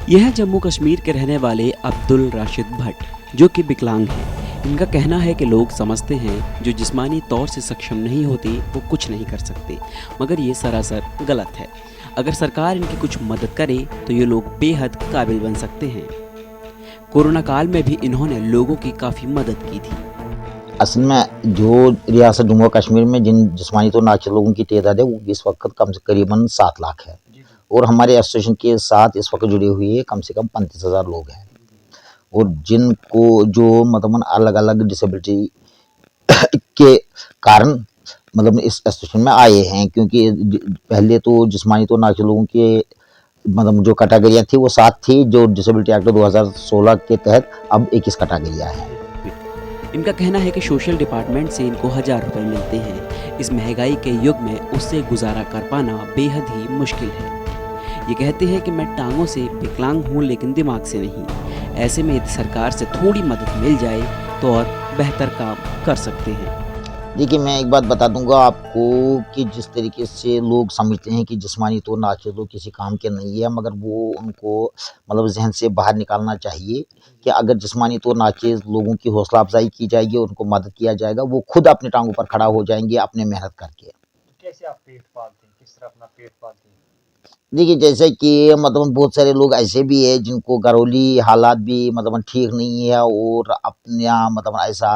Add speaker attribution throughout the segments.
Speaker 1: यह जम्मू कश्मीर के रहने वाले अब्दुल राशिद भट्ट, जो कि विकलांग हैं। इनका कहना है कि लोग समझते हैं जो जिस्मानी तौर से सक्षम नहीं होते वो कुछ नहीं कर सकते, मगर ये सरासर गलत है। अगर सरकार इनकी कुछ मदद करे तो ये लोग बेहद काबिल बन सकते हैं। कोरोना काल में भी इन्होंने लोगों की काफ़ी मदद की थी।
Speaker 2: असल में जो रियासत जम्मू कश्मीर में जिन जिस्मानी तो नाखिस लोगों की तादाद है वो इस वक्त कम से करीबन 7 लाख है और हमारे एसोसिएशन के साथ इस वक्त जुड़े हुए कम से कम 35,000 लोग हैं और जिनको जो मतलब अलग अलग डिसेबिलिटी के कारण मतलब इस एसोसिएशन में आए हैं, क्योंकि पहले तो जिस्मानी तो नाखिस लोगों के मतलब जो कैटेगरियाँ थी वो 7 थी, जो डिसेबिलिटी एक्ट 2016 के तहत अब 21 कैटेगरियाँ हैं।
Speaker 1: इनका कहना है कि सोशल डिपार्टमेंट से इनको 1000 रुपये मिलते हैं। इस महंगाई के युग में उससे गुजारा कर पाना बेहद ही मुश्किल है। ये कहते हैं कि मैं टांगों से विकलांग हूँ लेकिन दिमाग से नहीं। ऐसे में यदि सरकार से थोड़ी मदद मिल जाए तो और बेहतर काम कर सकते हैं।
Speaker 2: देखिए, मैं एक बात बता दूंगा आपको कि जिस तरीके से लोग समझते हैं कि जिस्मानी तौर नाखिस लोग किसी काम के नहीं है, मगर वो उनको मतलब जहन से बाहर निकालना चाहिए कि अगर जिस्मानी तौर नाखिस लोगों की हौसला अफजाई की जाएगी, उनको मदद किया जाएगा, वो खुद अपने टांगों पर खड़ा हो जाएंगे अपने मेहनत करके।
Speaker 3: कैसे आप पेट पालते हैं, किस तरह अपना पेट पालते हैं?
Speaker 2: देखिए, जैसे कि मतलब बहुत सारे लोग ऐसे भी हैं जिनको घरेलू हालात भी मतलब ठीक नहीं है और अपना मतलब ऐसा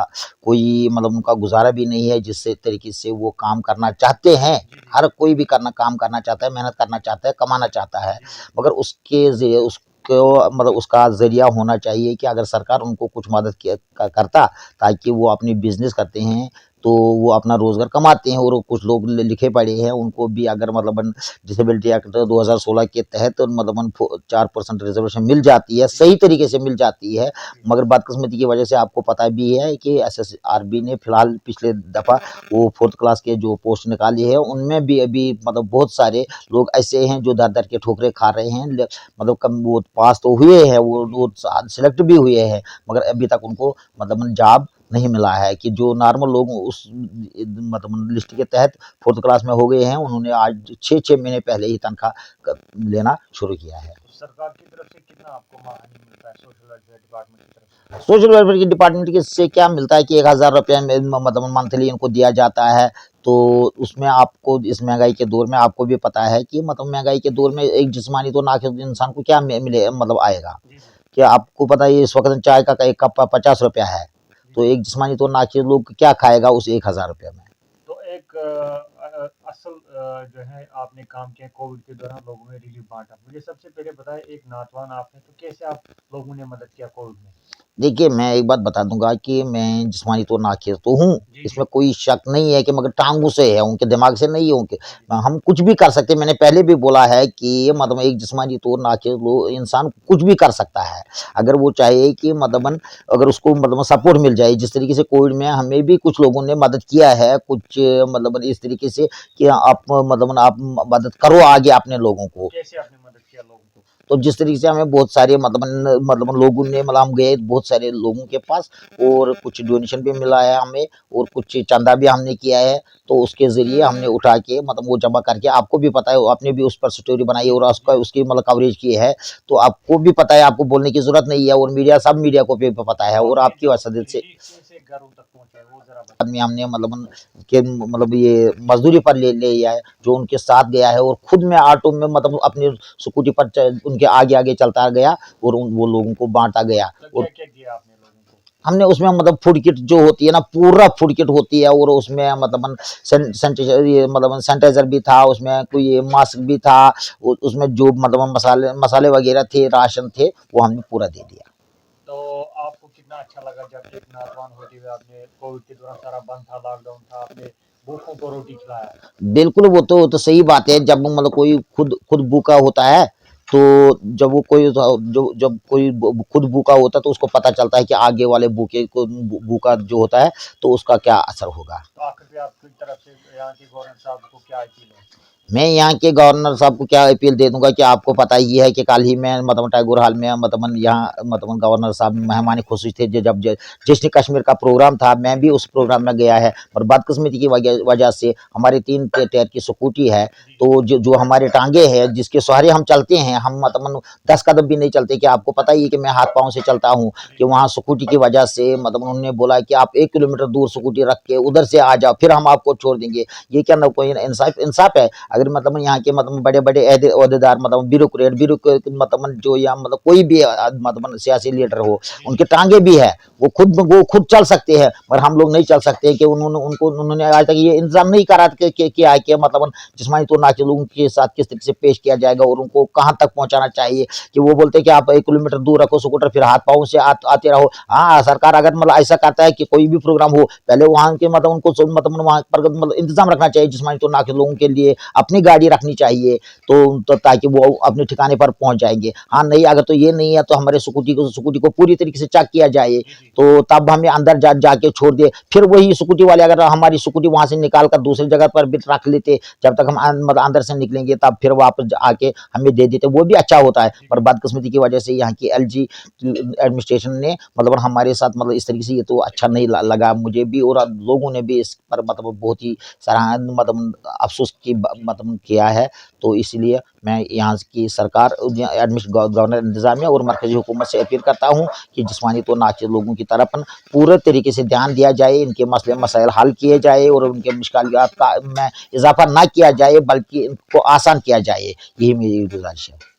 Speaker 2: कोई मतलब उनका गुज़ारा भी नहीं है जिससे तरीके से वो काम करना चाहते हैं। हर कोई भी काम करना चाहता है, मेहनत करना चाहता है, कमाना चाहता है, मगर उसके ज़रिए उसको मतलब उसका ज़रिया होना चाहिए कि अगर सरकार उनको कुछ मदद किया करता ताकि वो अपनी बिज़नेस करते हैं तो वो अपना रोज़गार कमाते हैं। और कुछ लोग लिखे पढ़े हैं, उनको भी अगर मतलब डिसेबिलिटी एक्ट 2016 के तहत मतलब 4% रिजर्वेशन मिल जाती है, सही तरीके से मिल जाती है, मगर बदकिस्मती की वजह से आपको पता भी है कि एसएसआरबी ने फिलहाल पिछले दफ़ा वो 4th क्लास के जो पोस्ट निकाली है उनमें भी अभी मतलब बहुत सारे लोग ऐसे हैं जो दर-दर के ठोकरें खा रहे हैं। मतलब कम वो पास तो हुए हैं, वो सिलेक्ट भी हुए हैं, मगर अभी तक उनको मतलब जॉब नहीं मिला है। कि जो नॉर्मल लोग उस मतलब लिस्ट के तहत 4th क्लास में हो गए हैं, उन्होंने आज 6-6 महीने पहले ही तनख्वाह लेना शुरू किया है।
Speaker 3: सरकार की तरफ से कितना आपको मानदेय मिलता है सोशल वेलफेयर डिपार्टमेंट की तरफ से?
Speaker 2: सोशल वेलफेयर की डिपार्टमेंट से क्या मिलता है कि 1000 रुपये मतलब मंथली इनको दिया जाता है। तो उसमें आपको इस महंगाई के दौर में आपको भी पता है कि मतलब महंगाई के दौर में एक जिस्मानी तो नाखिस इंसान को क्या मिले मतलब आएगा। कि आपको पता है इस वक्त चाय का एक कप 50 रुपया है, तो एक जिस्मानी तो नाखिस लोग क्या खाएगा उस 1000 रुपये में।
Speaker 3: तो एक असल जो है आपने काम किया कोविड के दौरान, लोगों में रिलीफ बांटा। मुझे सबसे पहले बताएं, एक नौजवान आप हैं, तो कैसे आप लोगों ने मदद किया कोविड में?
Speaker 2: देखिए, मैं एक बात बता दूँगा कि मैं जिस्मानी तौर नाखिस तो हूँ, इसमें कोई शक नहीं है कि मगर टाँगों से है, उनके दिमाग से नहीं है उनके। हम कुछ भी कर सकते हैं, मैंने पहले भी बोला है कि मतलब एक जिस्मानी तौर नाखिस इंसान कुछ भी कर सकता है, अगर वो चाहे कि मतलब अगर उसको मतलब सपोर्ट मिल जाए। जिस तरीके से कोविड में हमें भी कुछ लोगों ने मदद किया है, कुछ मतलब इस तरीके से कि आप मतलब आप मदद करो आगे अपने लोगों को।
Speaker 3: कैसे आपने मदद किया लोगों को?
Speaker 2: तो जिस तरीके से हमें बहुत सारे मतलब लोगों ने मतलब हम गए बहुत सारे लोगों के पास और कुछ डोनेशन भी मिला है हमें और कुछ चंदा भी हमने किया है, तो उसके ज़रिए हमने उठा के मतलब वो जमा करके आपको भी पता है, आपने भी उस पर स्टोरी बनाई और उसका उसकी मतलब कवरेज की है, तो आपको भी पता है, आपको बोलने की ज़रूरत नहीं है और मीडिया सब मीडिया को भी पता है और आपकी वजह से
Speaker 3: कैसे घरों तक पहुंचे वो जरा बताएं।
Speaker 2: आदमी हमने मतलब ये मजदूरी पर ले लिया है, जो उनके साथ गया है और खुद में ऑटो में मतलब अपनी स्कूटी पर उनके आगे आगे चलता गया और वो लोगों को बांटता गया।
Speaker 3: तो
Speaker 2: और
Speaker 3: क्या किया आपने लोगों को?
Speaker 2: हमने उसमें मतलब फूड किट जो होती है ना, पूरा फूड किट होती है और उसमें मतलब सैनिटाइजर ये मतलब सैनिटाइजर भी था, उसमें कोई मास्क भी था, उसमें जो मतलब मसाले वगैरह थे, राशन थे, वो हमने पूरा दे दिया।
Speaker 3: तो आपको कितना अच्छा लगा जब एक नौजवान होते हुए आपने कोविड के दौरान सारा बंद था, लॉकडाउन था, आपने भूखों को रोटी खिलाया?
Speaker 2: बिल्कुल, वो तो सही बात है। जब मतलब कोई खुद भूखा होता है, तो जब वो कोई जो जब कोई खुद भूखा होता है तो उसको पता चलता है कि आगे वाले भूखे को भूखा जो होता है तो उसका क्या असर होगा।
Speaker 3: तो आखिर पे आपकी तरफ से यहाँ के गवर्नर साहब को क्या अपील है?
Speaker 2: मैं यहाँ के गवर्नर साहब को क्या अपील दे दूंगा कि आपको पता ही है कि कल ही में मतलब टैगोर हॉल में मतलब यहाँ मतलब गवर्नर साहब मेहमान खुशी थे जब जश्न कश्मीर का प्रोग्राम था, मैं भी उस प्रोग्राम में गया है, और बदकिस्मती की वजह से हमारी 3 टायर की स्कूटी है, तो जो हमारे टांगे हैं जिसके सहारे हम चलते हैं, हम मतलब 10 कदम भी नहीं चलते। कि आपको पता ही है कि मैं हाथ पाँव से चलता हूँ, कि वहाँ स्कूटी की वजह से मतलब उन्होंने बोला कि आप 1 किलोमीटर दूर स्कूटी रख के उधर से आ जाओ, फिर हम आपको छोड़ देंगे। ये क्या ना कोई इंसाफ है? अगर मतलब यहाँ के मतलब बड़े-बड़े ओहदेदार मतलब ब्यूरोक्रेट मतलब जो या मतलब कोई भी मतलब सियासी लीडर हो, उनकी टांगे भी है, वो खुद चल सकते हैं, पर हम लोग नहीं चल सकते। कि उन्होंने आज तक ये इंतजाम नहीं करा कि क्या है कि मतलब जिस्मानी तौर नाके लोगों के साथ किस तरीके से पेश किया जाएगा और उनको कहाँ तक पहुंचाना चाहिए। कि वो बोलते हैं कि आप 1 किलोमीटर दूर रखो स्कूटर, फिर हाथ पाँव से आते रहो। हाँ, सरकार अगर मतलब ऐसा करता है कि कोई भी प्रोग्राम हो, पहले वहाँ के मतलब उनको मतलब वहाँ पर मतलब इंतजाम रखना चाहिए जिस्मानी तौर नाके लोगों के लिए, अपनी गाड़ी रखनी चाहिए, तो ताकि वो अपने ठिकाने पर पहुंच जाएंगे। हाँ नहीं, अगर तो ये नहीं है तो हमारे स्कूटी को पूरी तरीके से चेक किया जाए, तो तब हमें अंदर जाके छोड़ दे। फिर वही स्कूटी वाले अगर हमारी स्कूटी वहां से निकाल कर दूसरी जगह पर भी रख लेते, जब तक हम मतलब अंदर से निकलेंगे, तब फिर वापस आके हमें दे देते, वो भी अच्छा होता है। पर बदकिस्मती की वजह से यहाँ की एलजी एडमिनिस्ट्रेशन ने मतलब हमारे साथ मतलब इस तरीके से, ये तो अच्छा नहीं लगा मुझे भी, और लोगों ने भी इस पर मतलब बहुत ही सराहना मतलब अफसोस की मतलब किया है। तो इसलिए मैं यहाँ की सरकार, गवर्नर इंतजामिया और मरकजी हुकूमत से अपील करता हूँ कि जिस्मानी तौर नाचे लोगों की तरफ पूरे तरीके से ध्यान दिया जाए, इनके मसले मसाइल हल किए जाए और उनके मुश्किलात में इजाफा ना किया जाए, बल्कि इनको आसान किया जाए। यही मेरी गुजारिश है।